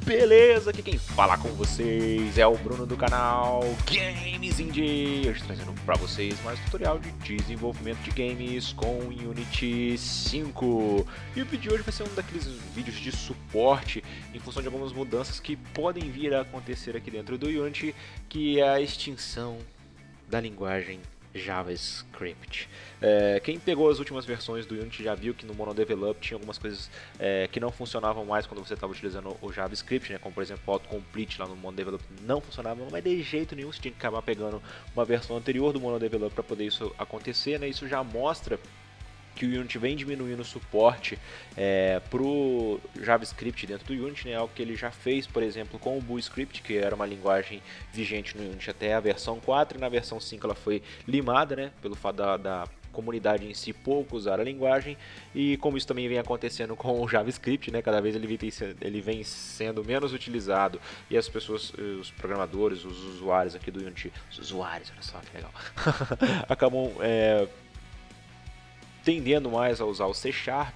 Beleza? Aqui quem fala com vocês é o Bruno do canal Games Indie. Hoje trazendo para vocês mais um tutorial de desenvolvimento de games com Unity 5. E o vídeo de hoje vai ser um daqueles vídeos de suporte em função de algumas mudanças que podem vir a acontecer aqui dentro do Unity, que é a extinção da linguagem JavaScript. Quem pegou as últimas versões do Unity já viu que no MonoDevelop tinha algumas coisas que não funcionavam mais quando você estava utilizando o JavaScript, né? Como por exemplo o autocomplete lá no MonoDevelop não funcionava, mas de jeito nenhum você tinha que acabar pegando uma versão anterior do MonoDevelop para poder isso acontecer, né? Isso já mostra que o Unity vem diminuindo o suporte para o JavaScript dentro do Unity, né? Algo que ele já fez, por exemplo, com o BullScript, que era uma linguagem vigente no Unity até a versão 4, e na versão 5 ela foi limada, né? Pelo fato da comunidade em si pouco usar a linguagem, e como isso também vem acontecendo com o JavaScript, né? Cada vez ele vem sendo menos utilizado, e as pessoas, os programadores, os usuários aqui do Unity, os usuários, olha só que legal, acabam tendendo mais a usar o C#,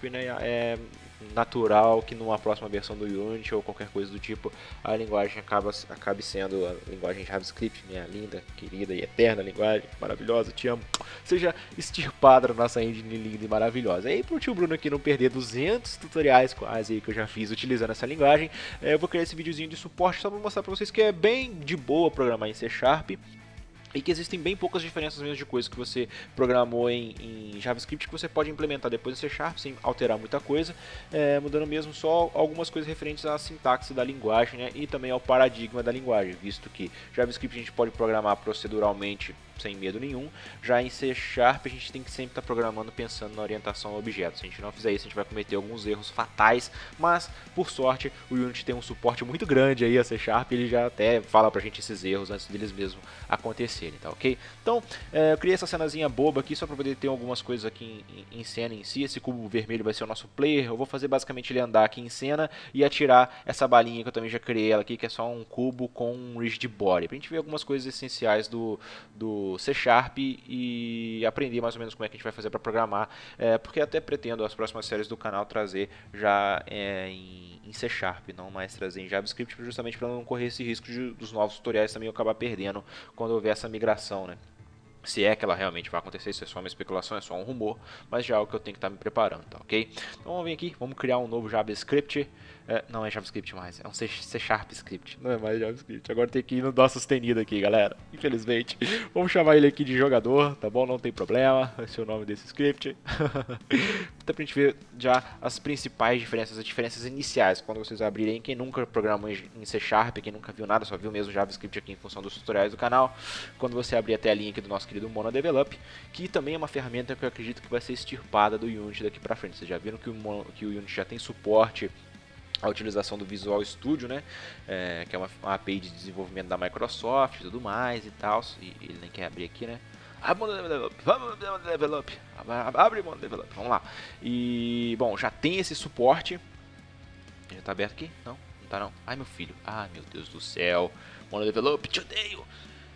né? É natural que numa próxima versão do Unity ou qualquer coisa do tipo a linguagem acabe sendo a linguagem JavaScript, minha linda, querida e eterna linguagem, maravilhosa, te amo, seja extirpada da nossa engine linda e maravilhosa. E aí pro tio Bruno aqui não perder 200 tutoriais quase aí que eu já fiz utilizando essa linguagem, eu vou criar esse videozinho de suporte só para mostrar para vocês que é bem de boa programar em C#, e que existem bem poucas diferenças mesmo de coisas que você programou em JavaScript que você pode implementar depois em C# sem alterar muita coisa, mudando mesmo só algumas coisas referentes à sintaxe da linguagem, né, e também ao paradigma da linguagem, visto que JavaScript a gente pode programar proceduralmente sem medo nenhum, já em C# a gente tem que sempre estar programando pensando na orientação a objetos. Se a gente não fizer isso, a gente vai cometer alguns erros fatais, mas por sorte o Unity tem um suporte muito grande aí a C#, ele já até fala pra gente esses erros antes deles mesmo acontecerem, tá ok? Então, eu criei essa cenazinha boba aqui só pra poder ter algumas coisas aqui em cena em si. Esse cubo vermelho vai ser o nosso player, eu vou fazer basicamente ele andar aqui em cena e atirar essa balinha que eu também já criei ela aqui, que é só um cubo com um rigid body, pra gente ver algumas coisas essenciais do C# e aprender mais ou menos como é que a gente vai fazer para programar, porque até pretendo as próximas séries do canal trazer já em C#, não mais trazer em JavaScript, justamente para não correr esse risco dos novos tutoriais também eu acabar perdendo quando houver essa migração, né? Se é que ela realmente vai acontecer, isso é só uma especulação, é só um rumor, mas já é algo que eu tenho que estar me preparando, tá ok? Então vamos vir aqui, vamos criar um novo JavaScript. Não é JavaScript mais, é um C# script, não é mais JavaScript. Agora tem que ir no DOS sustenido aqui, galera, infelizmente. Vamos chamar ele aqui de jogador, tá bom? Não tem problema, esse é o nome desse script. Até pra gente ver já as principais diferenças, as diferenças iniciais, quando vocês abrirem, quem nunca programou em C#, quem nunca viu nada, só viu mesmo JavaScript aqui em função dos tutoriais do canal, quando você abrir a telinha aqui do nosso querido MonoDevelop, que também é uma ferramenta que eu acredito que vai ser extirpada do Unity daqui pra frente. Vocês já viram que o Unity já tem suporte a utilização do Visual Studio, né, que é uma API de desenvolvimento da Microsoft e tudo mais e tal, e ele nem quer abrir aqui, né, abre MonoDevelop, vamos lá, e bom, já tem esse suporte, já tá aberto aqui? Não tá não, ai meu filho, ai meu Deus do céu, MonoDevelop, te odeio!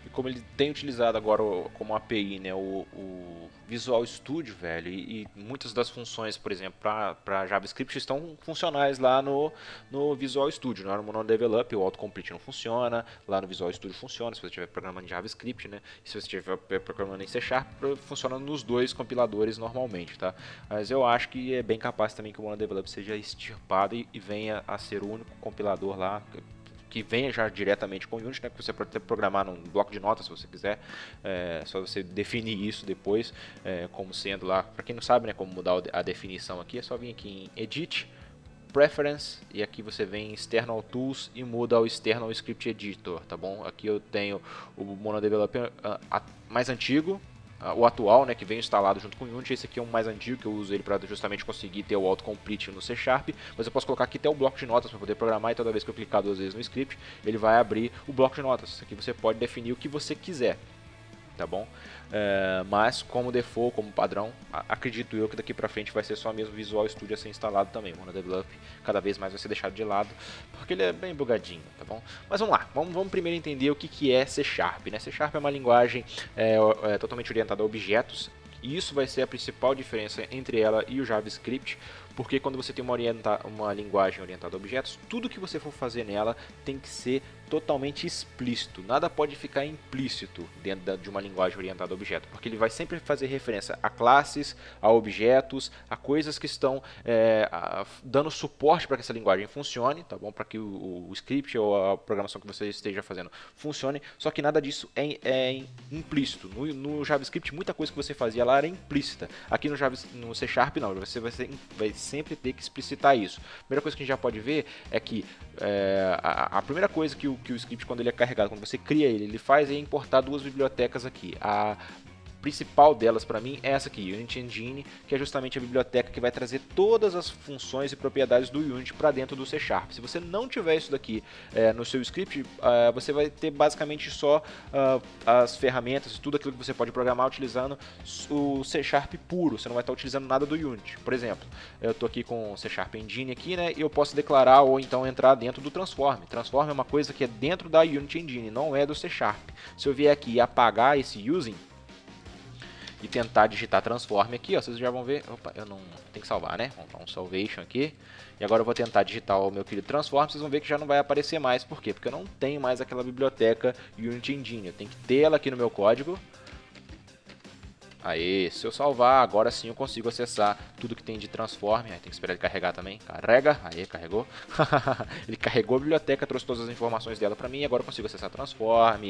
E como ele tem utilizado agora como API, né, o Visual Studio, velho, e muitas das funções, por exemplo, para JavaScript estão funcionais lá no Visual Studio, no MonoDevelop o autocomplete não funciona, lá no Visual Studio funciona, se você estiver programando em JavaScript, né, e se você estiver programando em C#, funciona nos dois compiladores normalmente, tá? Mas eu acho que é bem capaz também que o MonoDevelop seja extirpado e venha a ser o único compilador lá, que venha já diretamente com o Unity, né, que você pode até programar num bloco de notas se você quiser, só você definir isso depois, como sendo lá, para quem não sabe, né, como mudar a definição aqui, é só vir aqui em Edit, Preference, e aqui você vem em External Tools e muda ao External Script Editor, tá bom? Aqui eu tenho o MonoDevelop mais antigo, o atual, né, que vem instalado junto com o Unity. Esse aqui é um mais antigo, que eu uso ele para justamente conseguir ter o autocomplete no C#, mas eu posso colocar aqui até o bloco de notas para poder programar, e toda vez que eu clicar 2 vezes no script, ele vai abrir o bloco de notas. Aqui você pode definir o que você quiser, tá bom? Mas como default, como padrão, acredito eu que daqui pra frente vai ser só mesmo Visual Studio a ser instalado também. O MonoDevelop cada vez mais vai ser deixado de lado, porque ele é bem bugadinho, tá bom? Mas vamos lá, vamos primeiro entender o que é C#, né? C# é uma linguagem totalmente orientada a objetos, e isso vai ser a principal diferença entre ela e o JavaScript, porque quando você tem uma linguagem orientada a objetos, tudo que você for fazer nela tem que ser totalmente explícito, nada pode ficar implícito dentro de uma linguagem orientada a objeto, porque ele vai sempre fazer referência a classes, a objetos, a coisas que estão dando suporte para que essa linguagem funcione, tá bom? Para que o script ou a programação que você esteja fazendo funcione, só que nada disso é implícito. No JavaScript, muita coisa que você fazia lá era implícita. Aqui no C Sharp não, você vai sempre ter que explicitar isso. A primeira coisa que a gente já pode ver é que a primeira coisa que o script, quando ele é carregado, quando você cria ele faz é importar duas bibliotecas aqui. A principal delas para mim é essa aqui, Unity Engine, que é justamente a biblioteca que vai trazer todas as funções e propriedades do Unity para dentro do C Sharp. Se você não tiver isso daqui no seu script, você vai ter basicamente só as ferramentas, tudo aquilo que você pode programar utilizando o C Sharp puro, você não vai estar utilizando nada do Unity. Por exemplo, eu estou aqui com o C Sharp Engine aqui, né, e eu posso declarar ou então entrar dentro do Transform. Transform é uma coisa que é dentro da Unity Engine, não é do C Sharp. Se eu vier aqui e apagar esse using e tentar digitar transform aqui, ó, vocês já vão ver, opa, eu não tenho que salvar, né, vamos dar um salvation aqui, e agora eu vou tentar digitar o meu querido transform, vocês vão ver que já não vai aparecer mais, por quê? Porque eu não tenho mais aquela biblioteca Unity Engine, eu tenho que ter ela aqui no meu código. Aí, se eu salvar, agora sim eu consigo acessar tudo que tem de transform. Aí tem que esperar ele carregar também. Carrega, aí carregou. Ele carregou a biblioteca, trouxe todas as informações dela para mim. E agora eu consigo acessar transform,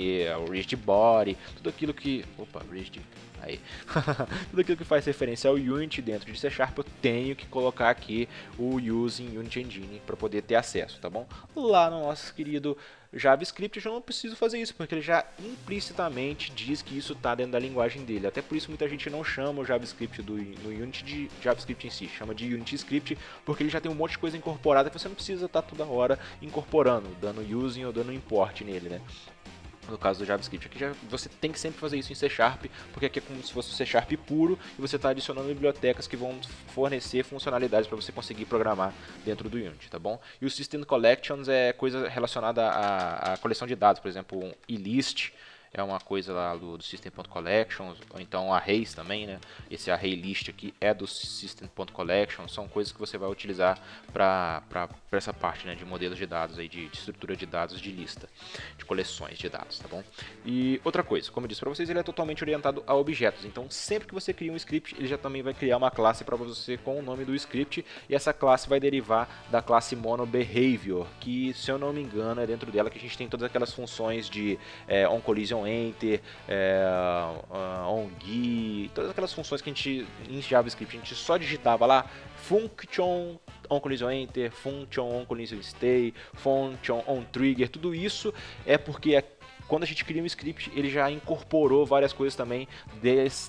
o rigid body, tudo aquilo que... Opa, rigid... Aí. Tudo aquilo que faz referência ao Unity dentro de C Sharp, eu tenho que colocar aqui o using Unity Engine para poder ter acesso, tá bom? Lá no nosso querido JavaScript eu já não preciso fazer isso, porque ele já implicitamente diz que isso está dentro da linguagem dele. Até por isso muita gente não chama o JavaScript no Unity de JavaScript em si, chama de Unity Script, porque ele já tem um monte de coisa incorporada que você não precisa estar toda hora incorporando, dando using ou dando import nele, né? No caso do JavaScript, aqui você tem que sempre fazer isso em C Sharp, porque aqui é como se fosse o C Sharp puro e você está adicionando bibliotecas que vão fornecer funcionalidades para você conseguir programar dentro do Unity, tá bom? E o System Collections é coisa relacionada à coleção de dados, por exemplo, um eList é uma coisa lá do System.Collections, ou então arrays também, né? Esse array list aqui é do System.Collections, são coisas que você vai utilizar para essa parte, né, de modelos de dados, aí, de estrutura de dados de lista, de coleções de dados, tá bom? E outra coisa, como eu disse para vocês, ele é totalmente orientado a objetos, então sempre que você cria um script, ele já também vai criar uma classe para você com o nome do script, e essa classe vai derivar da classe MonoBehavior, que, se eu não me engano, é dentro dela que a gente tem todas aquelas funções de onCollision enter, onGui, todas aquelas funções que a gente, em JavaScript, a gente só digitava lá, function onCollision enter, function onCollision stay, function onTrigger, tudo isso é porque quando a gente cria um script, ele já incorporou várias coisas também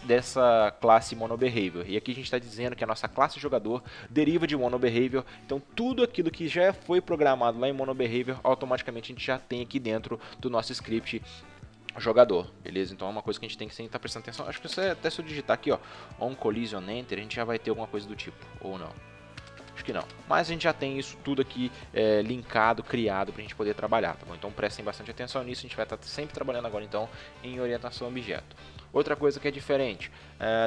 dessa classe MonoBehavior. E aqui a gente está dizendo que a nossa classe jogador deriva de MonoBehavior. Então tudo aquilo que já foi programado lá em MonoBehavior, automaticamente a gente já tem aqui dentro do nosso script jogador, beleza? Então é uma coisa que a gente tem que sempre estar prestando atenção. Acho que até se eu digitar aqui, ó, onCollision enter, a gente já vai ter alguma coisa do tipo, ou não. Acho que não, mas a gente já tem isso tudo aqui linkado, criado para a gente poder trabalhar, tá bom? Então prestem bastante atenção nisso, a gente vai estar sempre trabalhando agora então em orientação a objeto. Outra coisa que é diferente,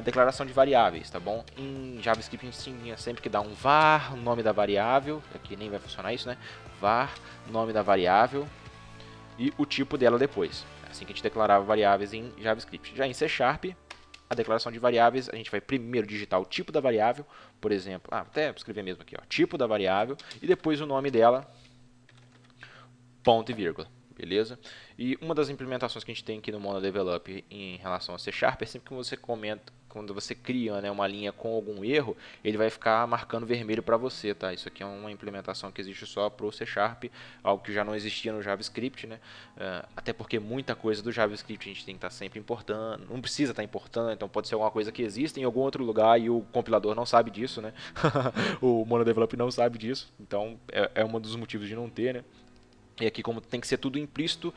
declaração de variáveis, tá bom? Em JavaScript a gente tinha sempre que dar um var, nome da variável, aqui nem vai funcionar isso, né? Var, nome da variável e o tipo dela depois. É assim que a gente declarava variáveis em JavaScript. Já em C Sharp, a declaração de variáveis, a gente vai primeiro digitar o tipo da variável, por exemplo, até escrever mesmo aqui, ó, tipo da variável, e depois o nome dela, ponto e vírgula, beleza? E uma das implementações que a gente tem aqui no MonoDevelop em relação a C Sharp é sempre que você comenta, quando você cria, né, uma linha com algum erro, ele vai ficar marcando vermelho para você, tá? Isso aqui é uma implementação que existe só para o C Sharp, algo que já não existia no JavaScript, né? Até porque muita coisa do JavaScript a gente tem que estar sempre importando, não precisa estar importando, então pode ser alguma coisa que existe em algum outro lugar e o compilador não sabe disso, né? O MonoDevelop não sabe disso, então é um dos motivos de não ter, né? E aqui, como tem que ser tudo implícito,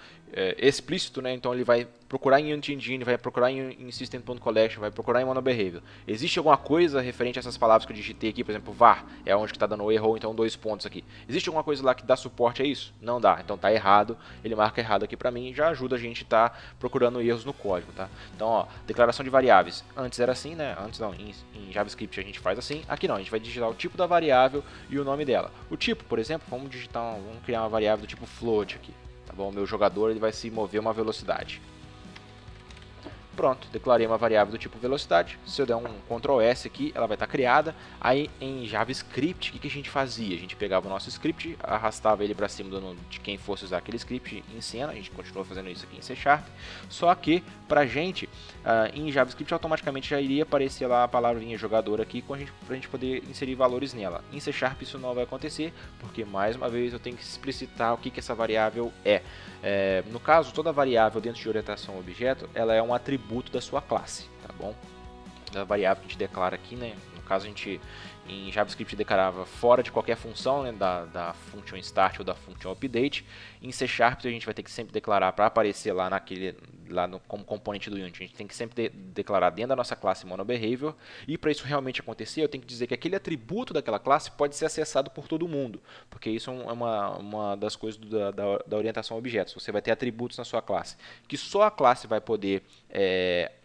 explícito, né? Então ele vai procurar em Unity Engine, vai procurar em System.collection, vai procurar em MonoBehavior. Existe alguma coisa referente a essas palavras que eu digitei aqui, por exemplo, var, é onde que está dando o erro, ou então 2 pontos aqui. Existe alguma coisa lá que dá suporte a isso? Não dá, então está errado, ele marca errado aqui para mim e já ajuda a gente a estar procurando erros no código, tá? Então, ó, declaração de variáveis. Antes era assim, né? Antes não, em JavaScript a gente faz assim. Aqui não, a gente vai digitar o tipo da variável e o nome dela. O tipo, por exemplo, vamos criar uma variável do tipo float aqui, tá bom? O meu jogador ele vai se mover uma velocidade. Pronto, declarei uma variável do tipo velocidade. Se eu der um Ctrl S aqui, ela vai estar criada. Aí em JavaScript, o que a gente fazia? A gente pegava o nosso script, arrastava ele para cima de quem fosse usar aquele script em cena. A gente continua fazendo isso aqui em C Sharp. Só que para a gente, em JavaScript automaticamente já iria aparecer lá a palavrinha jogador aqui para a gente poder inserir valores nela. Em C Sharp isso não vai acontecer, porque mais uma vez eu tenho que explicitar o que essa variável é. No caso, toda variável dentro de orientação a objeto, ela é um atributo da sua classe, tá bom? A variável que a gente declara aqui, né? No caso, a gente em JavaScript declarava fora de qualquer função, né? da function start ou da function update. Em C Sharp a gente vai ter que sempre declarar para aparecer lá como componente do Unity. A gente tem que sempre declarar dentro da nossa classe MonoBehavior. E para isso realmente acontecer, eu tenho que dizer que aquele atributo daquela classe pode ser acessado por todo mundo. Porque isso é uma das coisas da orientação a objetos. Você vai ter atributos na sua classe que só a classe vai poder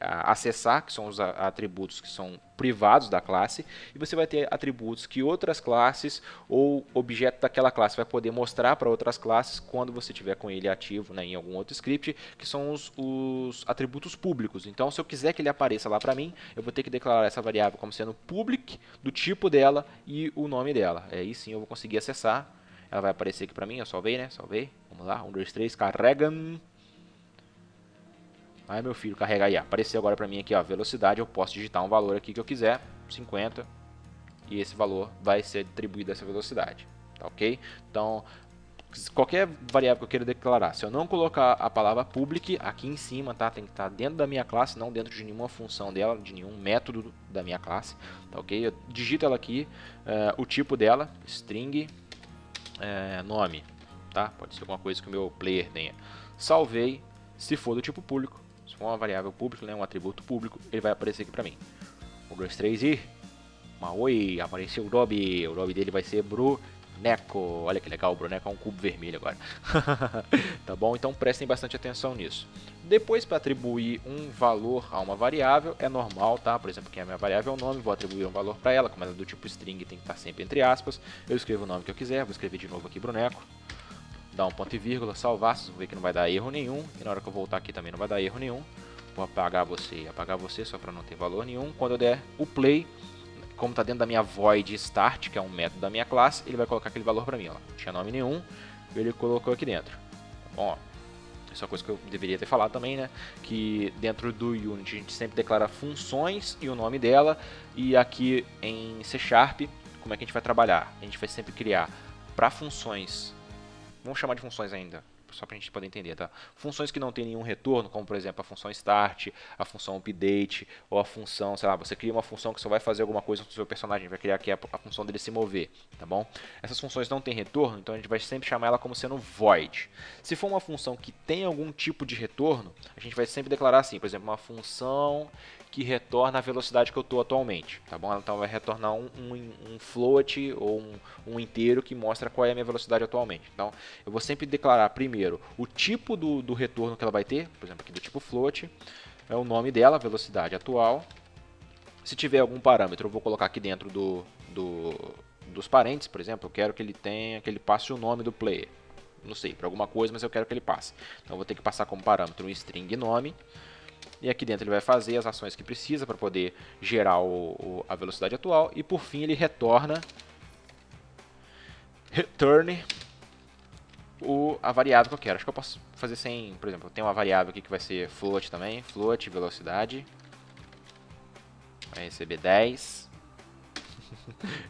acessar, que são os atributos que são privados da classe, e você vai ter atributos que outras classes ou objeto daquela classe vai poder mostrar para outras classes quando você tiver com ele ativo, né, em algum outro script, que são os atributos públicos. Então, se eu quiser que ele apareça lá para mim, eu vou ter que declarar essa variável como sendo public, do tipo dela e o nome dela. Aí sim eu vou conseguir acessar. Ela vai aparecer aqui para mim, eu salvei, né? Salvei. Vamos lá, 1, 2, 3, carrega. Aí meu filho, carrega aí, apareceu agora para mim aqui, ó, velocidade, eu posso digitar um valor aqui que eu quiser, 50, e esse valor vai ser atribuído a essa velocidade, tá ok? Então, qualquer variável que eu queira declarar, se eu não colocar a palavra public aqui em cima, tá? Tem que estar dentro da minha classe, não dentro de nenhuma função dela, de nenhum método da minha classe, tá ok? Eu digito ela aqui, o tipo dela, string, nome, tá? Pode ser alguma coisa que o meu player tenha. Salvei, se for do tipo público. Se for uma variável pública, né, um atributo público, ele vai aparecer aqui para mim. 1, 2, 3 e... Oi, apareceu o Rob. O Rob dele vai ser Bruneco. Olha que legal, o Bruneco é um cubo vermelho agora. Tá bom? Então prestem bastante atenção nisso. Depois, para atribuir um valor a uma variável, é normal, tá? Por exemplo, aqui a minha variável é o nome, vou atribuir um valor para ela. Como ela é do tipo string, tem que estar sempre entre aspas. Eu escrevo o nome que eu quiser, vou escrever de novo aqui Bruneco. Dar um ponto e vírgula, salvar, vocês vão ver que não vai dar erro nenhum. E na hora que eu voltar aqui também não vai dar erro nenhum. Vou apagar você e apagar você, só para não ter valor nenhum. Quando eu der o play, como está dentro da minha void start, que é um método da minha classe, ele vai colocar aquele valor para mim. Ó. Não tinha nome nenhum, ele colocou aqui dentro. Bom, isso é uma coisa que eu deveria ter falado também, né? Que dentro do Unity a gente sempre declara funções e o nome dela. E aqui em C Sharp, como é que a gente vai trabalhar? A gente vai sempre criar para funções... Vamos chamar de funções ainda, só para a gente poder entender, tá? Funções que não tem nenhum retorno, como por exemplo a função start, a função update, ou a função, sei lá, você cria uma função que só vai fazer alguma coisa com o seu personagem, vai criar aqui a função dele se mover, tá bom? Essas funções não têm retorno, então a gente vai sempre chamar ela como sendo void. Se for uma função que tem algum tipo de retorno, a gente vai sempre declarar assim, por exemplo, uma função que retorna a velocidade que eu estou atualmente, tá bom? Então vai retornar um float ou um inteiro que mostra qual é a minha velocidade atualmente. Então eu vou sempre declarar primeiro o tipo do retorno que ela vai ter, por exemplo aqui do tipo float, é o nome dela, velocidade atual. Se tiver algum parâmetro eu vou colocar aqui dentro dos parênteses, por exemplo, eu quero que ele passe o nome do player. Não sei, para alguma coisa, mas eu quero que ele passe. Então eu vou ter que passar como parâmetro um string nome. E aqui dentro ele vai fazer as ações que precisa para poder gerar a velocidade atual. E por fim ele retorna a variável que eu quero. Acho que eu posso fazer sem, por exemplo, tem uma variável aqui que vai ser float também. Float, velocidade. Vai receber 10.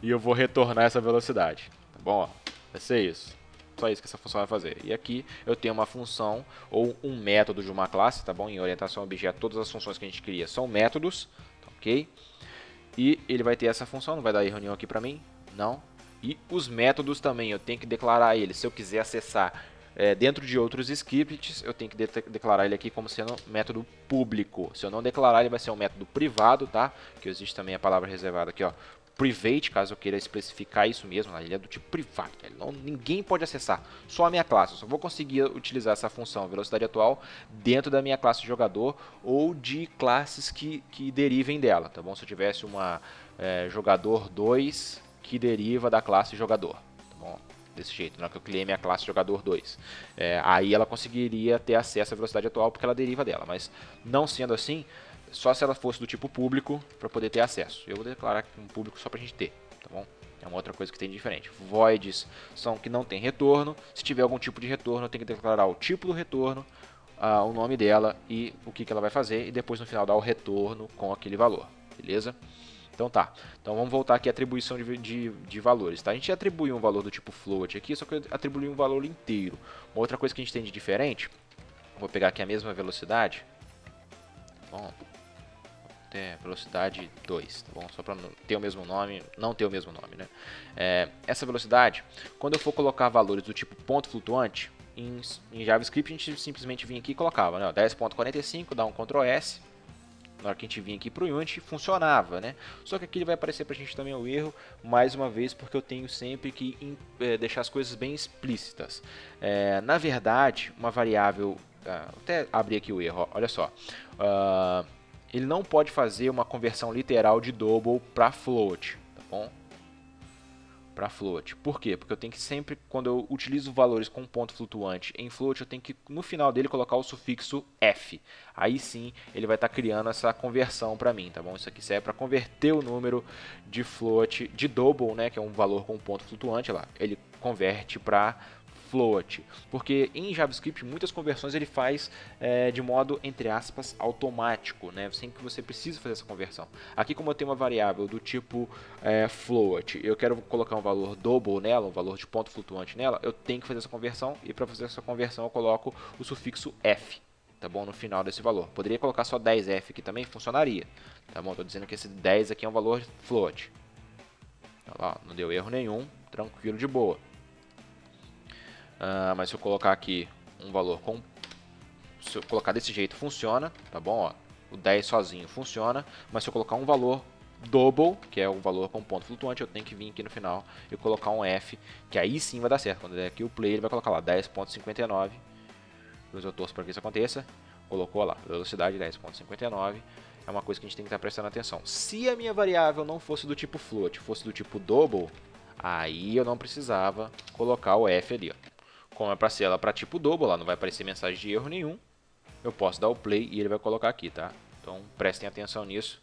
E eu vou retornar essa velocidade. Tá bom? Ó, vai ser isso. Só isso que essa função vai fazer. E aqui eu tenho uma função ou um método de uma classe, tá bom? Em orientação a objeto, todas as funções que a gente cria são métodos, tá, ok? E ele vai ter essa função, não vai dar erro nenhum aqui pra mim, não. E os métodos também, eu tenho que declarar eles. Se eu quiser acessar dentro de outros scripts, eu tenho que declarar ele aqui como sendo método público. Se eu não declarar, ele vai ser um método privado, tá? Que existe também a palavra reservada aqui, ó, private, caso eu queira especificar isso mesmo, ele é do tipo privado, ninguém pode acessar, só a minha classe. Eu só vou conseguir utilizar essa função velocidade atual dentro da minha classe de jogador ou de classes que derivem dela, tá bom? Se eu tivesse uma jogador 2 que deriva da classe jogador, tá bom? Desse jeito, na hora que eu criei minha classe jogador 2. Aí ela conseguiria ter acesso à velocidade atual porque ela deriva dela, mas não sendo assim, só se ela fosse do tipo público para poder ter acesso. Eu vou declarar um público só para a gente ter, tá bom? É uma outra coisa que tem de diferente. Voids são que não tem retorno. Se tiver algum tipo de retorno, eu tenho que declarar o tipo do retorno, o nome dela e o que ela vai fazer. E depois no final dar o retorno com aquele valor, beleza? Então tá, então vamos voltar aqui à atribuição de valores, tá? A gente atribuiu um valor do tipo float aqui, só que eu atribuí um valor inteiro. Uma outra coisa que a gente tem de diferente, vou pegar aqui a mesma velocidade, bom, velocidade 2, tá bom? Só para ter o mesmo nome, não ter o mesmo nome, né? Essa velocidade, quando eu for colocar valores do tipo ponto flutuante, em JavaScript a gente simplesmente vinha aqui e colocava, né? 10.45, dá um Ctrl S, na hora que a gente vinha aqui para o Unity, funcionava, né? Só que aqui ele vai aparecer para a gente também o erro, mais uma vez, porque eu tenho sempre que deixar as coisas bem explícitas. Na verdade, uma variável, até abrir aqui o erro, ó, olha só, ele não pode fazer uma conversão literal de double para float, tá bom? Para float. Por quê? Porque eu tenho que sempre, quando eu utilizo valores com ponto flutuante em float, eu tenho que no final dele colocar o sufixo f. Aí sim ele vai estar criando essa conversão para mim, tá bom? Isso aqui serve para converter o número de float, de double, né, que é um valor com ponto flutuante lá. Ele converte para float, porque em JavaScript muitas conversões ele faz de modo, entre aspas, automático, né? Sem que você precise fazer essa conversão. Aqui, como eu tenho uma variável do tipo float, eu quero colocar um valor double nela, um valor de ponto flutuante nela, eu tenho que fazer essa conversão, e para fazer essa conversão eu coloco o sufixo f, tá bom? No final desse valor. Poderia colocar só 10f aqui também, funcionaria, tá bom? Estou dizendo que esse 10 aqui é um valor float. Olha lá, não deu erro nenhum, tranquilo, de boa. Mas se eu colocar aqui um valor se eu colocar desse jeito funciona, tá bom? Ó, o 10 sozinho funciona, mas se eu colocar um valor double, que é um valor com ponto flutuante, eu tenho que vir aqui no final e colocar um F, que aí sim vai dar certo. Quando der aqui o play, ele vai colocar lá 10.59. Depois eu torço para que isso aconteça. Colocou lá, velocidade 10.59. É uma coisa que a gente tem que estar prestando atenção. Se a minha variável não fosse do tipo float, fosse do tipo double, aí eu não precisava colocar o F ali, ó. Como é para ser ela para tipo double, lá não vai aparecer mensagem de erro nenhum. Eu posso dar o play e ele vai colocar aqui, tá? Então prestem atenção nisso.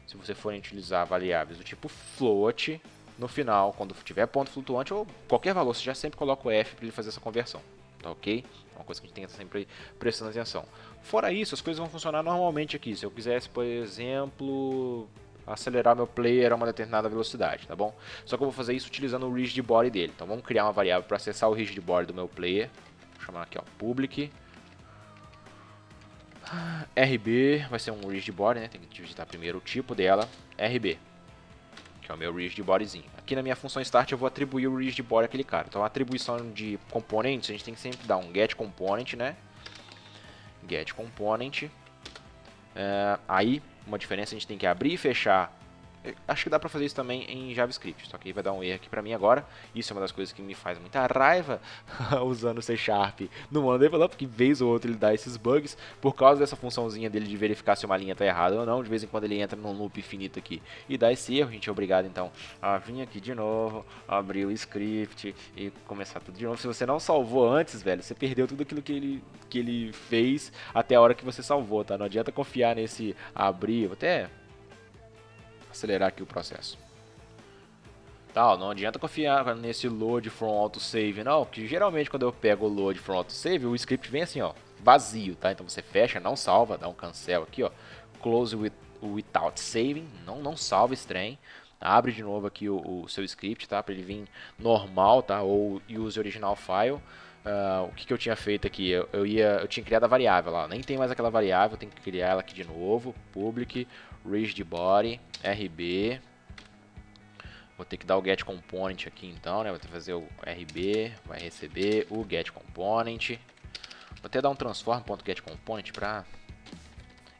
Se você forem utilizar variáveis do tipo float, no final, quando tiver ponto flutuante ou qualquer valor, você já sempre coloca o F para ele fazer essa conversão, tá ok? É uma coisa que a gente tem que estar sempre prestando atenção. Fora isso, as coisas vão funcionar normalmente aqui. Se eu quisesse, por exemplo, acelerar meu player a uma determinada velocidade, tá bom? Só que eu vou fazer isso utilizando o rigid body dele. Então vamos criar uma variável para acessar o rigid body do meu player. Vou chamar aqui, ó, public RB, vai ser um rigid body, né? Tem que digitar primeiro o tipo dela, RB, que é o meu rigid bodyzinho. Aqui na minha função start eu vou atribuir o rigid body àquele cara. Então a atribuição de componentes, a gente tem que sempre dar um get component, né? Get component. Aí uma diferença, a gente tem que abrir e fechar. Acho que dá pra fazer isso também em JavaScript, só que aí vai dar um erro aqui pra mim agora. Isso é uma das coisas que me faz muita raiva usando o C# no MonoDevelop, que vez ou outra ele dá esses bugs por causa dessa funçãozinha dele de verificar se uma linha tá errada ou não. De vez em quando ele entra num loop infinito aqui e dá esse erro. A gente é obrigado então a vir aqui de novo, abrir o script e começar tudo de novo. Se você não salvou antes, velho, você perdeu tudo aquilo que ele fez até a hora que você salvou, tá? Não adianta confiar nesse abrir, vou até acelerar aqui o processo. Tá, ó, não adianta confiar nesse load from autosave não, que geralmente quando eu pego o load from autosave, o script vem assim, ó, vazio, tá? Então você fecha, não salva, dá um cancel aqui, ó, close without saving, não salva esse trem. Abre de novo aqui o seu script, tá? Para ele vir normal, tá? Ou use original file. O que eu tinha feito aqui? Eu tinha criado a variável lá, nem tem mais aquela variável, tem que criar ela aqui de novo. Public rigid body RB Vou ter que dar o getComponent aqui então, né? Vou ter que fazer o RB, vai receber o getComponent. Vou até dar um transform.getComponent para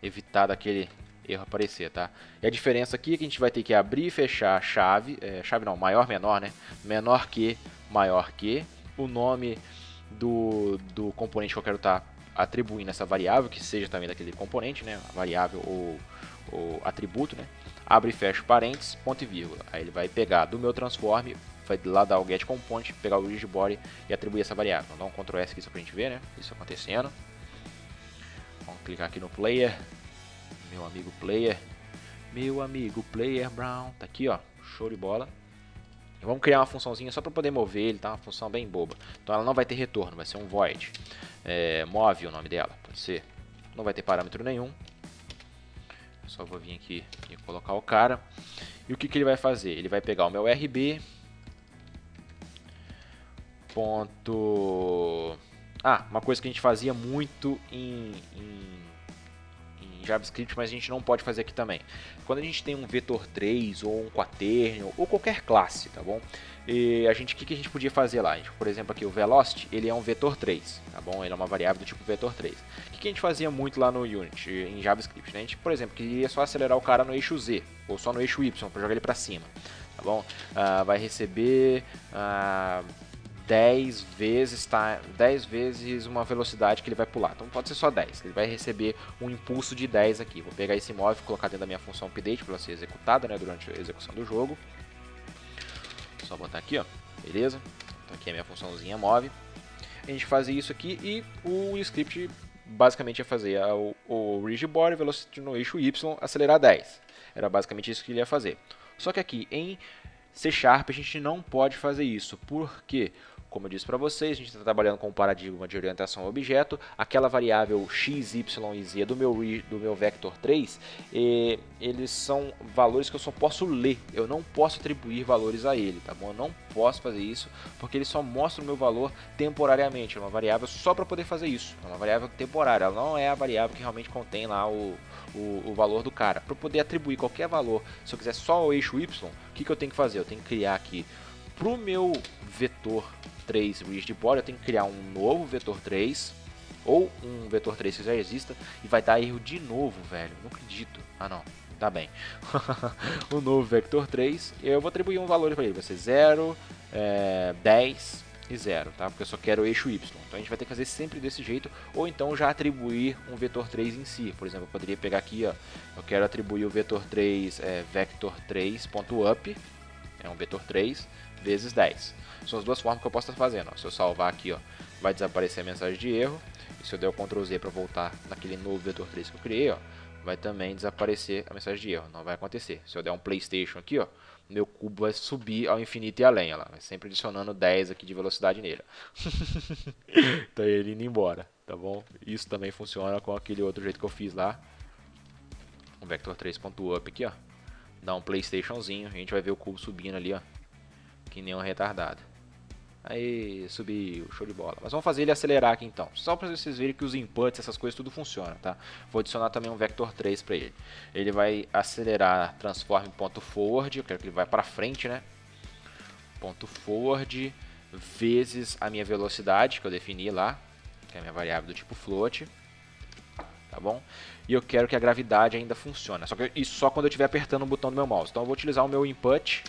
evitar daquele erro aparecer, tá? E a diferença aqui é que a gente vai ter que abrir e fechar a chave, chave não, maior, menor, né? Menor que, maior que, o nome do componente que eu quero estar atribuindo essa variável, que seja também daquele componente, né? A variável ou atributo, né? Abre e fecha parênteses, ponto e vírgula. Aí ele vai pegar do meu transform, vai lá dar o getComponent, pegar o rigidBody e atribuir essa variável. Vou dar um Ctrl S aqui só pra gente ver, né? Isso acontecendo. Vamos clicar aqui no player. Meu amigo player Brown, tá aqui, ó, show de bola. E vamos criar uma funçãozinha só para poder mover ele, tá? Uma função bem boba. Então ela não vai ter retorno, vai ser um void. Move o nome dela, pode ser. Não vai ter parâmetro nenhum. Só vou vir aqui e colocar o cara. E o que ele vai fazer? Ele vai pegar o meu RB. Uma coisa que a gente fazia muito em JavaScript, mas a gente não pode fazer aqui também. Quando a gente tem um vetor 3 ou um quaternion ou qualquer classe, tá bom? E o que a gente podia fazer lá? Por exemplo, aqui o velocity, ele é um vetor 3, tá bom? Ele é uma variável do tipo vetor 3. O que a gente fazia muito lá no Unity, em JavaScript? Né? A gente, por exemplo, queria só acelerar o cara no eixo Z ou só no eixo Y para jogar ele para cima, tá bom? Vai receber 10 vezes uma velocidade que ele vai pular. Então pode ser só 10. Ele vai receber um impulso de 10 aqui. Vou pegar esse move e colocar dentro da minha função update para ela ser executada, né, durante a execução do jogo. Só botar aqui, ó. Beleza? Então aqui é a minha funçãozinha move. A gente faz isso aqui e o script basicamente ia fazer o rigidBody, velocity no eixo Y, acelerar 10. Era basicamente isso que ele ia fazer. Só que aqui em C# a gente não pode fazer isso. Por quê? Como eu disse para vocês, a gente está trabalhando com um paradigma de orientação a objeto. Aquela variável x, y e z do meu vector 3, eles são valores que eu só posso ler. Eu não posso atribuir valores a ele, tá bom? Eu não posso fazer isso porque ele só mostra o meu valor temporariamente. É uma variável só para poder fazer isso. É uma variável temporária, ela não é a variável que realmente contém lá o valor do cara. Para poder atribuir qualquer valor, se eu quiser só o eixo y, o que eu tenho que fazer? Eu tenho que criar aqui para o meu vetor 3 rigidBody, eu tenho que criar um novo vetor 3 ou um vetor 3 que já exista e vai dar erro de novo, velho. Não acredito. Ah, não. Tá bem. O novo vector 3, eu vou atribuir um valor para ele. Vai ser 0, 10 e 0, tá? Porque eu só quero o eixo y. Então a gente vai ter que fazer sempre desse jeito, ou então já atribuir um vetor 3 em si. Por exemplo, eu poderia pegar aqui, ó, eu quero atribuir o vetor 3, vector3.up, é um vetor 3 vezes 10. São as duas formas que eu posso estar fazendo. Ó. Se eu salvar aqui, ó, vai desaparecer a mensagem de erro. E se eu der o Ctrl Z para voltar naquele novo vetor 3 que eu criei, ó, vai também desaparecer a mensagem de erro. Não vai acontecer. Se eu der um PlayStation aqui, ó, meu cubo vai subir ao infinito e além. Ó, vai sempre adicionando 10 aqui de velocidade nele. Então ele indo embora, tá bom? Isso também funciona com aquele outro jeito que eu fiz lá. O vector 3.up aqui, ó. Dá um PlayStationzinho. A gente vai ver o cubo subindo ali, ó. Que nem um retardado. Aí, subiu, show de bola. Mas vamos fazer ele acelerar aqui então. Só para vocês verem que os inputs, essas coisas, tudo funciona, tá? Vou adicionar também um vector 3 para ele. Ele vai acelerar transform.forward, eu quero que ele vá para frente, né? .forward vezes a minha velocidade, que eu defini lá, que é a minha variável do tipo float. Tá bom? E eu quero que a gravidade ainda funcione. Só que isso só quando eu estiver apertando o botão do meu mouse. Então eu vou utilizar o meu input,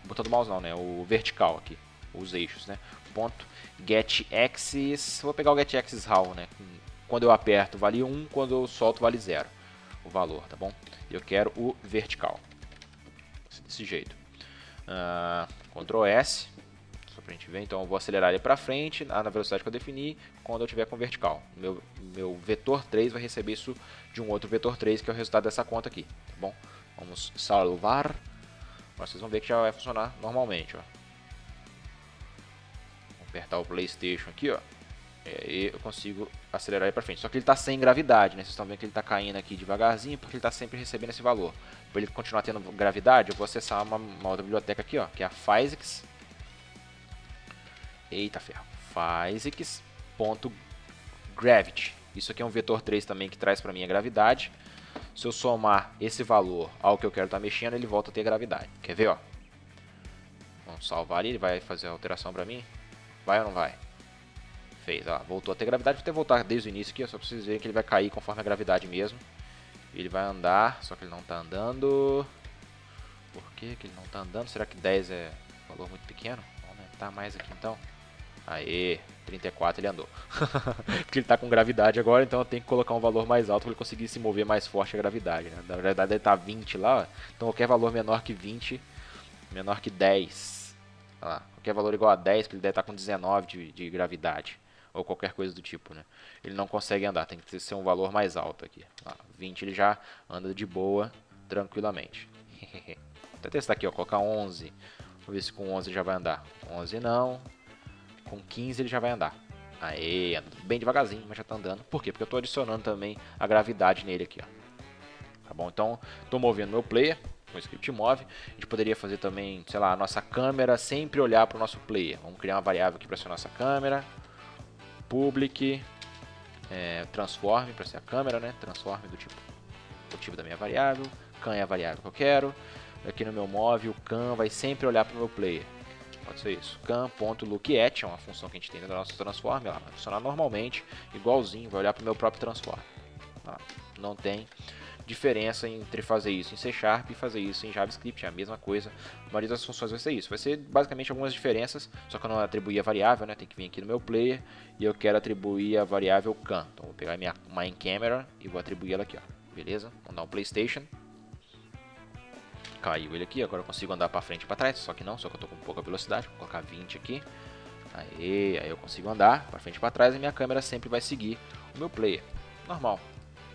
o botão do mouse não, né? O vertical aqui. Os eixos, né? Ponto getAxis, vou pegar o getAxis how, né? Quando eu aperto vale 1, quando eu solto vale 0 o valor, tá bom? Eu quero o vertical, desse jeito. Ctrl S, só pra gente ver. Então eu vou acelerar ele pra frente na velocidade que eu defini. Quando eu tiver com vertical, meu vetor 3 vai receber isso de um outro vetor 3, que é o resultado dessa conta aqui, tá bom? Vamos salvar. Agora vocês vão ver que já vai funcionar normalmente, ó. Apertar o PlayStation aqui, ó, e eu consigo acelerar ele para frente. Só que ele está sem gravidade, né? Vocês estão vendo que ele está caindo aqui devagarzinho, porque ele está sempre recebendo esse valor. Para ele continuar tendo gravidade, eu vou acessar uma outra biblioteca aqui, ó, que é a Physics. Eita ferro. Physics.gravity. Isso aqui é um vetor 3 também que traz para mim a gravidade. Se eu somar esse valor ao que eu quero estar mexendo, ele volta a ter gravidade. Quer ver, ó? Vamos salvar ali, ele vai fazer a alteração pra mim. Vai ou não vai? Fez, ó, voltou a ter gravidade. Vou ter que voltar desde o início aqui, ó, só pra vocês verem que ele vai cair conforme a gravidade mesmo. Ele vai andar, só que ele não tá andando. Por que ele não tá andando? Será que 10 é um valor muito pequeno? Vamos aumentar mais aqui então. Aê, 34 ele andou. Porque ele tá com gravidade agora, então eu tenho que colocar um valor mais alto para ele conseguir se mover mais forte a gravidade, né? Na verdade ele tá 20 lá, ó. Então qualquer valor menor que 20, menor que 10. Olha lá, qualquer valor igual a 10, que ele deve estar com 19 de gravidade. Ou qualquer coisa do tipo, né? Ele não consegue andar, tem que ser um valor mais alto aqui. Lá, 20 ele já anda de boa, tranquilamente. Vou até testar aqui, ó, colocar 11. Vamos ver se com 11 ele já vai andar. 11 não. Com 15 ele já vai andar. Aê, anda bem devagarzinho, mas já tá andando. Por quê? Porque eu tô adicionando também a gravidade nele aqui, ó. Tá bom? Então, tô movendo meu player com o script move. A gente poderia fazer também, sei lá, a nossa câmera sempre olhar para o nosso player. Vamos criar uma variável aqui para ser a nossa câmera. Public transform para ser a câmera, né? Transform do tipo motivo da minha variável. Can é a variável que eu quero. Aqui no meu move, o can vai sempre olhar para o meu player. Pode ser isso. Can.lookAt é uma função que a gente tem dentro do nosso transform. Ela vai funcionar normalmente, igualzinho, vai olhar para o meu próprio transform. Tá? Não tem diferença entre fazer isso em C# e fazer isso em JavaScript, é a mesma coisa. A maioria das funções vai ser isso. Vai ser basicamente algumas diferenças, só que eu não atribuí a variável, né? Tem que vir aqui no meu player e eu quero atribuir a variável can. Então vou pegar a minha main_camera e vou atribuir ela aqui, ó. Beleza? Vamos dar um PlayStation. Caiu ele aqui, agora eu consigo andar para frente e para trás, só que eu tô com pouca velocidade, vou colocar 20 aqui. Aí eu consigo andar para frente e para trás e minha câmera sempre vai seguir o meu player. Normal.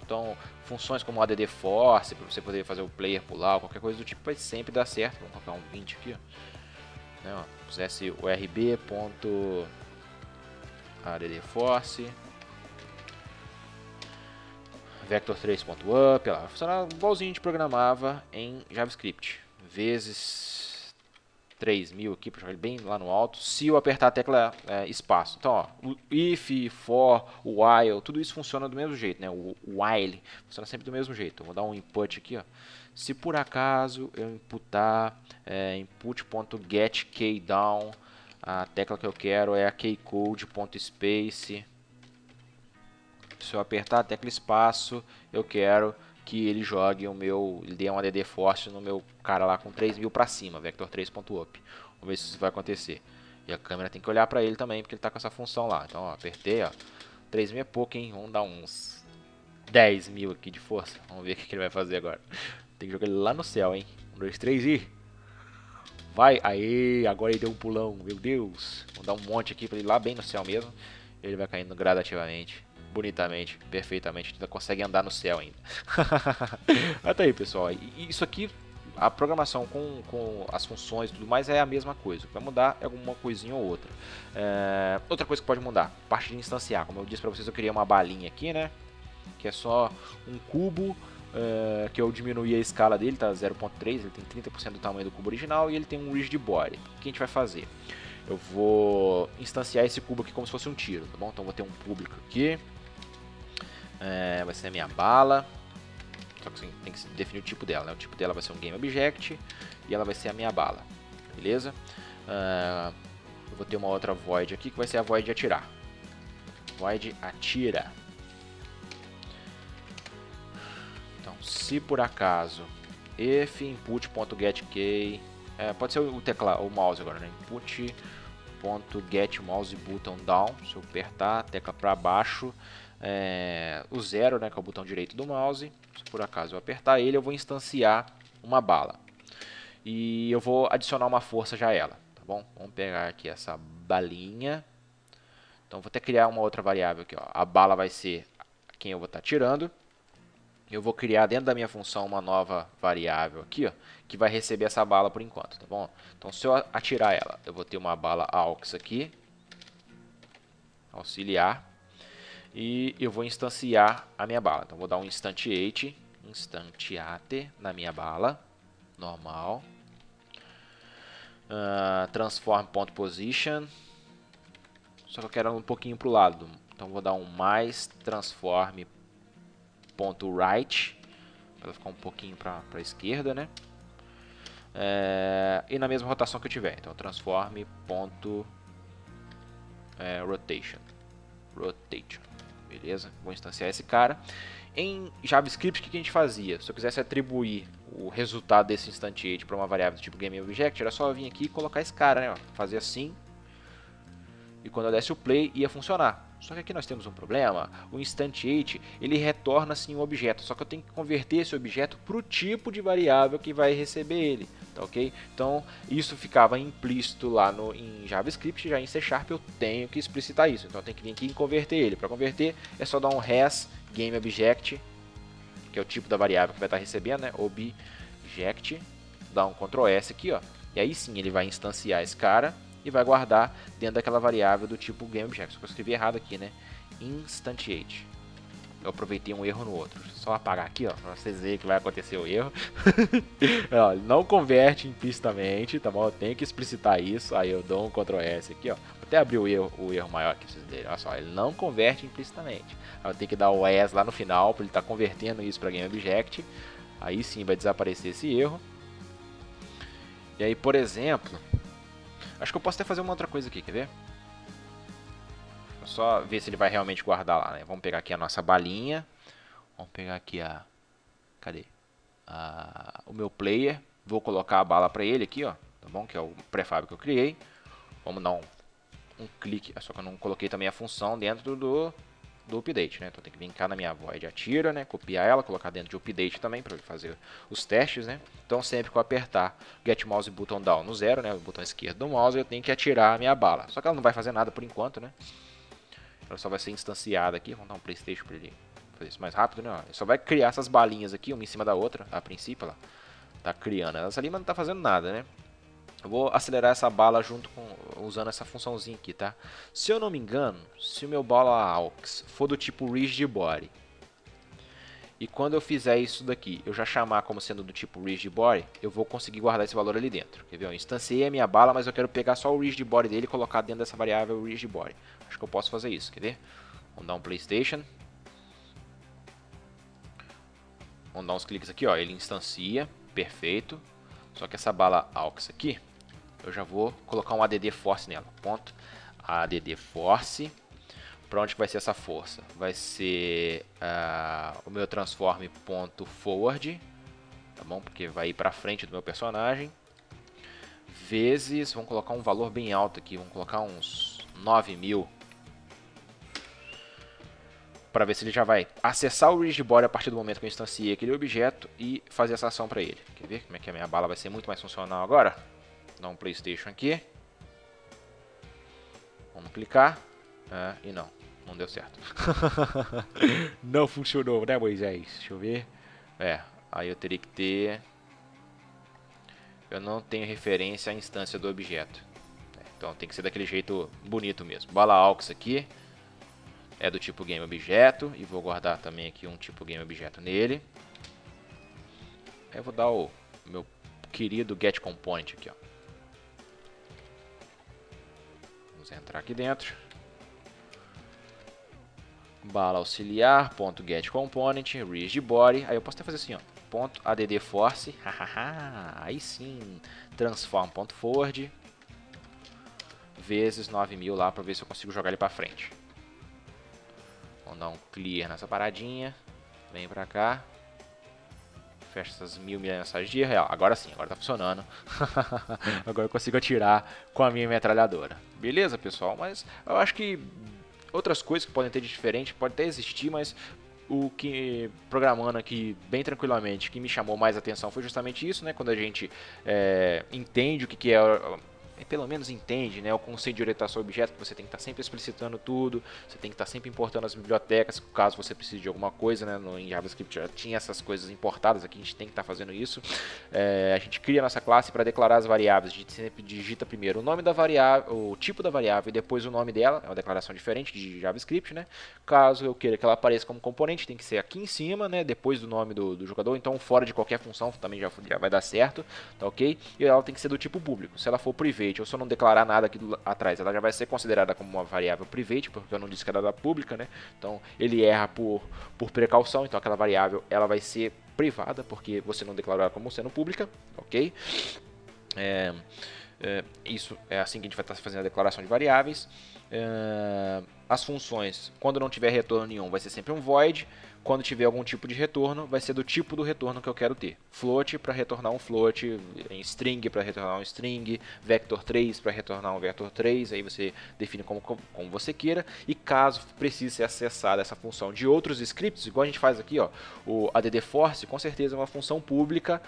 Então, funções como ADD Force, para você poder fazer o player pular ou qualquer coisa do tipo, vai sempre dar certo. Vamos colocar um 20 aqui, ó. Né, ó, pusesse o rb.add force vector 3.up, vai funcionar igualzinho a gente programava em JavaScript, vezes 3000 aqui, para jogar ele bem lá no alto, se eu apertar a tecla espaço. Então, ó, o if, for, o while, tudo isso funciona do mesmo jeito, né? O while funciona sempre do mesmo jeito. Eu vou dar um input aqui, ó. Se por acaso eu imputar input.getKeyDown, a tecla que eu quero é a keycode.space. Se eu apertar a tecla espaço, eu quero que ele jogue ele dê um ADD Force no meu cara lá com 3000 para cima, vector 3.up. Vamos ver se isso vai acontecer. E a câmera tem que olhar para ele também, porque ele está com essa função lá. Então, ó, apertei, ó. 3000 é pouco, hein? Vamos dar uns 10.000 aqui de força. Vamos ver o que ele vai fazer agora. Tem que jogar ele lá no céu, hein? 1, 2, 3 e... Vai! Aê! Agora ele deu um pulão, meu Deus! Vamos dar um monte aqui para ele lá bem no céu mesmo. Ele vai caindo gradativamente. Bonitamente, perfeitamente, ainda consegue andar no céu ainda. Mas tá aí, pessoal, isso aqui, a programação com as funções e tudo mais é a mesma coisa. O que vai mudar é alguma coisinha ou outra. Outra coisa que pode mudar, parte de instanciar. Como eu disse pra vocês, eu criei uma balinha aqui, né? Que é só um cubo, que eu diminuí a escala dele, tá 0.3, ele tem 30% do tamanho do cubo original e ele tem um rigid body. O que a gente vai fazer? Eu vou instanciar esse cubo aqui como se fosse um tiro, tá bom? Então vou ter um público aqui. Vai ser a minha bala. Só que assim, tem que definir o tipo dela, né? O tipo dela vai ser um GameObject e ela vai ser a minha bala. Beleza? Eu vou ter uma outra void aqui que vai ser a void atirar. Void atira. Então, se por acaso if input.getKey, pode ser o teclado, o mouse agora, né? Input.getMouseButtonDown. Se eu apertar a tecla para baixo, o 0, né, que é o botão direito do mouse, se por acaso eu apertar ele, eu vou instanciar uma bala. E eu vou adicionar uma força já a ela, tá bom? Vamos pegar aqui essa balinha. Então vou até criar uma outra variável aqui, ó. A bala vai ser quem eu vou estar tirando. Eu vou criar dentro da minha função uma nova variável aqui, ó, que vai receber essa bala por enquanto, tá bom? Então se eu atirar ela, eu vou ter uma bala aux aqui, auxiliar. E eu vou instanciar a minha bala. Então vou dar um instantiate na minha bala, normal. Transform.position. Só que eu quero um pouquinho para o lado. Então vou dar um mais transform.right, para ficar um pouquinho para a esquerda, né? e na mesma rotação que eu tiver. Então transforme ponto rotation, beleza? Vou instanciar esse cara. Em JavaScript, o que a gente fazia? Se eu quisesse atribuir o resultado desse instantiate para uma variável do tipo GameObject, era só vir aqui e colocar esse cara, né? Ó, fazer assim, e quando eu desse o play ia funcionar. Só que aqui nós temos um problema. O instantiate ele retorna sim um objeto, só que eu tenho que converter esse objeto para o tipo de variável que vai receber ele, tá ok? Então isso ficava implícito lá em JavaScript, já em C# eu tenho que explicitar isso. Então eu tenho que vir aqui e converter ele. Para converter é só dar um res GameObject, que é o tipo da variável que vai estar recebendo, né? Object, dá um Ctrl S aqui, ó. E aí sim ele vai instanciar esse cara e vai guardar dentro daquela variável do tipo GameObject. Só que eu escrevi errado aqui, né? Instantiate. Eu aproveitei um erro no outro. Só apagar aqui, ó, pra vocês verem que vai acontecer o erro. Ó, não converte implicitamente, tá bom? Eu tenho que explicitar isso. Aí eu dou um Ctrl S aqui, ó. Vou até abrir o erro maior aqui pra vocês verem. Olha só, ele não converte implicitamente. Aí eu tenho que dar o ES lá no final para ele estar convertendo isso para GameObject. Aí sim vai desaparecer esse erro. E aí, por exemplo, acho que eu posso até fazer uma outra coisa aqui, quer ver? Vou só ver se ele vai realmente guardar lá, né? Vamos pegar aqui a nossa balinha. Vamos pegar aqui a... Cadê? O meu player. Vou colocar a bala para ele aqui, ó. Tá bom? Que é o prefab que eu criei. Vamos dar um clique. Só que eu não coloquei também a função dentro do update, né? Então tem que vir cá na minha void atira, né? Copiar ela, colocar dentro de update também para ele fazer os testes, né? Então sempre que eu apertar get mouse button down no 0, né? O botão esquerdo do mouse, eu tenho que atirar a minha bala. Só que ela não vai fazer nada por enquanto, né? Ela só vai ser instanciada aqui. Vamos dar um PlayStation para ele fazer isso mais rápido, né? Ele só vai criar essas balinhas aqui, uma em cima da outra, a princípio, ela tá criando elas ali, mas não tá fazendo nada, né? Eu vou acelerar essa bala usando essa funçãozinha aqui, tá? Se eu não me engano, se o meu bala aux for do tipo rigid body, e quando eu fizer isso daqui, eu já chamar como sendo do tipo rigid body, eu vou conseguir guardar esse valor ali dentro. Quer ver? Eu instanciei a minha bala, mas eu quero pegar só o rigid body dele e colocar dentro dessa variável rigid body. Acho que eu posso fazer isso, quer ver? Vamos dar um PlayStation. Vamos dar uns cliques aqui, ó. Ele instancia, perfeito. Só que essa bala aux aqui, eu já vou colocar um add force nela. Ponto add force. Para onde que vai ser essa força? Vai ser o meu transform ponto forward, tá bom? Porque vai ir para frente do meu personagem. Vezes, vamos colocar um valor bem alto aqui, vamos colocar uns 9.000. Para ver se ele já vai acessar o rigid body a partir do momento que eu instanciei aquele objeto e fazer essa ação para ele. Quer ver como é que a minha bala vai ser muito mais funcional agora? Dá um PlayStation aqui. Vamos clicar. E não deu certo. Não funcionou, né, Moisés? Deixa eu ver. Aí eu teria que ter... Eu não tenho referência à instância do objeto. Então tem que ser daquele jeito bonito mesmo. Bala aux aqui. É do tipo GameObject. E vou guardar também aqui um tipo GameObject nele. Aí eu vou dar o meu querido getComponent aqui, ó. Vamos entrar aqui dentro. Bala auxiliar, ponto getComponent, rigid body. Aí eu posso até fazer assim, ó. Ponto add force. Aí sim. Transform ponto forward. Vezes 9.000 lá para ver se eu consigo jogar ele para frente. Vamos dar um clear nessa paradinha. Vem pra cá. Fecha essas 1.000 mensagens de real. Agora sim, agora tá funcionando. Agora eu consigo atirar com a minha metralhadora. Beleza, pessoal? Mas eu acho que outras coisas que podem ter de diferente, pode até existir, mas o que, programando aqui bem tranquilamente, que me chamou mais atenção foi justamente isso, né? Quando a gente entende o que é... pelo menos entende, né, o conceito de orientação a objeto, que você tem que estar sempre explicitando tudo, você tem que estar sempre importando as bibliotecas, caso você precise de alguma coisa, né, em JavaScript já tinha essas coisas importadas, aqui a gente tem que estar fazendo isso. A gente cria nossa classe para declarar as variáveis, a gente sempre digita primeiro o nome da variável, o tipo da variável e depois o nome dela, é uma declaração diferente de JavaScript, né. Caso eu queira que ela apareça como componente, tem que ser aqui em cima, né, depois do nome do jogador, então fora de qualquer função também já vai dar certo, tá ok? E ela tem que ser do tipo público, se ela for private private, ou se eu não declarar nada aqui atrás, ela já vai ser considerada como uma variável private, porque eu não disse que era da pública, né? Então ele erra por precaução, então aquela variável ela vai ser privada, porque você não declarou ela como sendo pública, ok? Isso é assim que a gente vai estar fazendo a declaração de variáveis. As funções, quando não tiver retorno nenhum, vai ser sempre um void. Quando tiver algum tipo de retorno, vai ser do tipo do retorno que eu quero ter. Float para retornar um float, string para retornar um string, vector3 para retornar um vector3, aí você define como você queira. E caso precise ser acessada essa função de outros scripts, igual a gente faz aqui, ó, o addForce, com certeza é uma função pública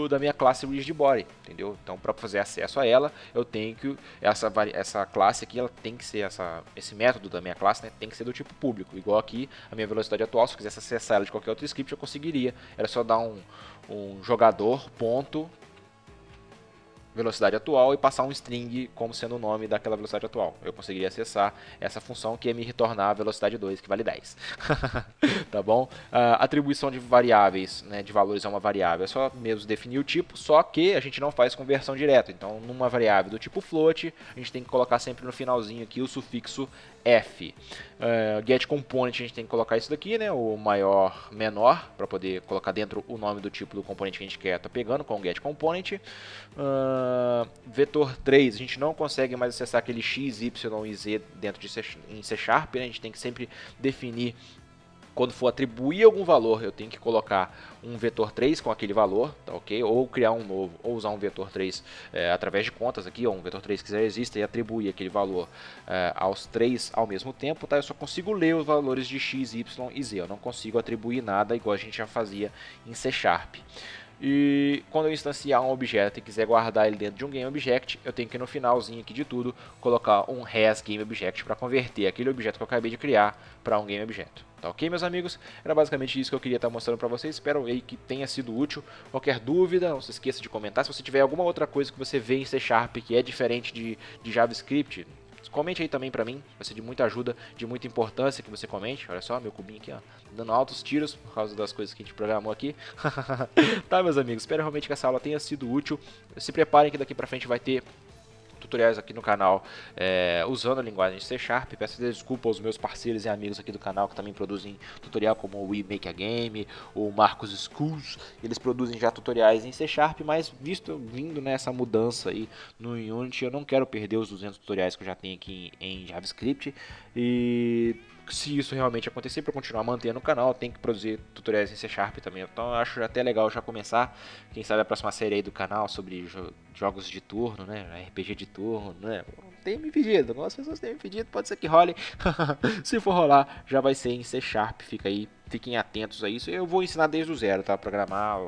da minha classe rigidBody, entendeu? Então, para fazer acesso a ela, eu tenho que essa classe aqui, ela tem que ser esse método da minha classe, né, tem que ser do tipo público, igual aqui a minha velocidade atual, se eu quisesse acessar ela de qualquer outro script, eu conseguiria. Era só dar um jogador ponto velocidade atual e passar um string como sendo o nome daquela velocidade atual. Eu conseguiria acessar essa função que ia me retornar a velocidade 2, que vale 10. Tá bom? Atribuição de variáveis, né, de valores a uma variável, é só mesmo definir o tipo, só que a gente não faz conversão direta. Então, numa variável do tipo float, a gente tem que colocar sempre no finalzinho aqui o sufixo f. GetComponent, a gente tem que colocar isso daqui, né, o maior, menor, para poder colocar dentro o nome do tipo do componente que a gente quer estar pegando com o GetComponent. Vetor3, a gente não consegue mais acessar aquele x, y e z dentro de em C#, né? A gente tem que sempre definir, quando for atribuir algum valor, eu tenho que colocar um vetor 3 com aquele valor, tá ok? Ou criar um novo, ou usar um vetor 3 através de contas aqui, ou um vetor 3 que já existe e atribuir aquele valor aos 3 ao mesmo tempo, tá? Eu só consigo ler os valores de x, y e z, eu não consigo atribuir nada igual a gente já fazia em C#. E quando eu instanciar um objeto e quiser guardar ele dentro de um GameObject, eu tenho que no finalzinho aqui de tudo colocar um hasGameObject para converter aquele objeto que eu acabei de criar para um GameObject. Tá ok, meus amigos? Era basicamente isso que eu queria estar mostrando para vocês. Espero aí que tenha sido útil. Qualquer dúvida, não se esqueça de comentar. Se você tiver alguma outra coisa que você vê em C# que é diferente de JavaScript, comente aí também pra mim, vai ser de muita ajuda, de muita importância que você comente. Olha só, meu cubinho aqui, ó, dando altos tiros por causa das coisas que a gente programou aqui. Tá, meus amigos, espero realmente que essa aula tenha sido útil. Se preparem que daqui pra frente vai ter tutoriais aqui no canal usando a linguagem C#. Peço desculpa aos meus parceiros e amigos aqui do canal que também produzem tutorial, como o We Make a Game, o Marcos Schools. Eles produzem já tutoriais em C#, mas vindo nessa mudança aí no Unity, eu não quero perder os 200 tutoriais que eu já tenho aqui em JavaScript. E se isso realmente acontecer, para continuar mantendo o canal, tem que produzir tutoriais em C# também. Então eu acho até legal já começar, quem sabe a próxima série aí do canal sobre jogos de turno, né, RPG de turno, né. Tem me pedido, algumas pessoas têm me pedido, pode ser que role. Se for rolar, já vai ser em C#, fica aí, fiquem atentos a isso. Eu vou ensinar desde o zero, tá, programar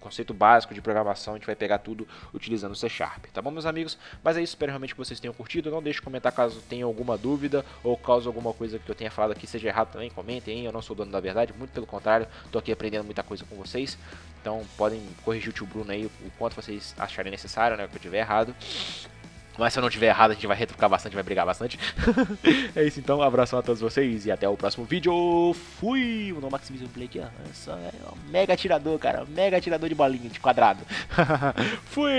conceito básico de programação, a gente vai pegar tudo utilizando C#, tá bom, meus amigos? Mas é isso, espero realmente que vocês tenham curtido. Não deixe de comentar caso tenha alguma dúvida ou caso alguma coisa que eu tenha falado aqui seja errado também, comentem aí. Eu não sou dono da verdade, muito pelo contrário, tô aqui aprendendo muita coisa com vocês. Então podem corrigir o tio Bruno aí o quanto vocês acharem necessário, né, que eu tiver errado. Mas se eu não tiver errado, a gente vai retrucar bastante, vai brigar bastante. É isso então, um abraço a todos vocês e até o próximo vídeo. Fui! O Maximization Play aqui, ó. Essa é um mega atirador, cara. Mega atirador de bolinha, de quadrado. Fui!